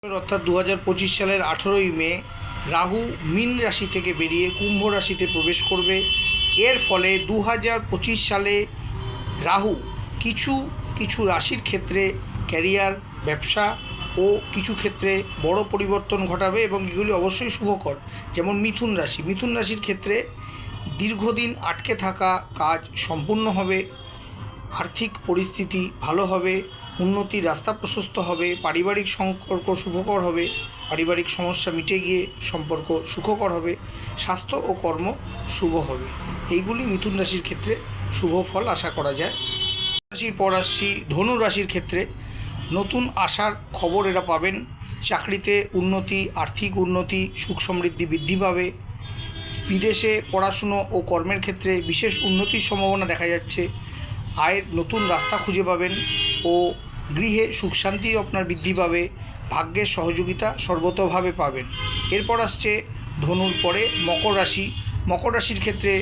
অর্থাৎ 2025 সালের 18ই মে রাহু মীন রাশি থেকে বেরিয়ে কুম্ভ রাশিতে প্রবেশ করবে। এর ফলে 2025 সালে রাহু কিছু কিছু রাশির ক্ষেত্রে ক্যারিয়ার, ব্যবসা ও কিছু ক্ষেত্রে বড় পরিবর্তন ঘটাবে এবং এগুলি অবশ্যই শুভকর। যেমন মিথুন রাশির ক্ষেত্রে দীর্ঘদিন আটকে থাকা কাজ সম্পূর্ণ হবে, আর্থিক পরিস্থিতি ভালো হবে, উন্নতির রাস্তা প্রশস্ত হবে, পারিবারিক সম্পর্ক শুভকর হবে, পারিবারিক সমস্যা মিটে গিয়ে সম্পর্ক সুখকর হবে, স্বাস্থ্য ও কর্ম শুভ হবে। এইগুলি মিথুন রাশির ক্ষেত্রে শুভ ফল আশা করা যায়। রাশির পর আসছি ধনু রাশির ক্ষেত্রে। নতুন আশার খবর এরা পাবেন, চাকরিতে উন্নতি, আর্থিক উন্নতি, সুখ সমৃদ্ধি বৃদ্ধি পাবে, বিদেশে পড়াশুনো ও কর্মের ক্ষেত্রে বিশেষ উন্নতির সম্ভাবনা দেখা যাচ্ছে, আয়ের নতুন রাস্তা খুঁজে পাবেন ও গৃহে সুখ শান্তি আপনার বৃদ্ধি পাবে, ভাগ্যের সহযোগিতা সর্বতোভাবে পাবেন। এরপর আসছে ধনুর পরে মকর রাশির ক্ষেত্রে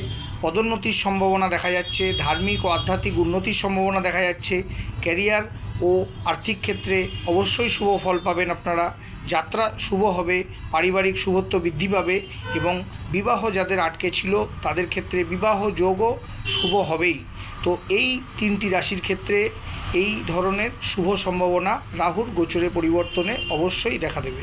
পদোন্নতির সম্ভাবনা দেখা যাচ্ছে, ধার্মিক ও আধ্যাত্মিক উন্নতির সম্ভাবনা দেখা যাচ্ছে, ক্যারিয়ার ও আর্থিক ক্ষেত্রে অবশ্যই শুভ ফল পাবেন আপনারা, যাত্রা শুভ হবে, পারিবারিক শুভত্ব বৃদ্ধি পাবে এবং বিবাহ যাদের আটকে ছিল তাদের ক্ষেত্রে বিবাহ যোগও শুভ হবেই। তো এই তিনটি রাশির ক্ষেত্রে এই ধরনের শুভ সম্ভাবনা রাহুর গোচরে পরিবর্তনে অবশ্যই দেখা দেবে।